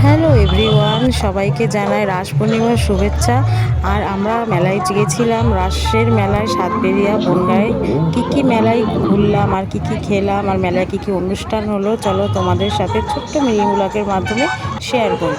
Hello everyone, সবাইকে জানাই রাস পূর্ণিমার শুভেচ্ছা। আর আমরা মেলায় গিয়েছিলাম, রাসের মেলায় সাতবেরিয়া বনগাঁয়ে। কী মেলায় ঘুরলাম আর কী খেলাম আর মেলায় কী অনুষ্ঠান হলো, চলো তোমাদের সাথে ছোট্ট মিনি ব্লগের মাধ্যমে শেয়ার করি।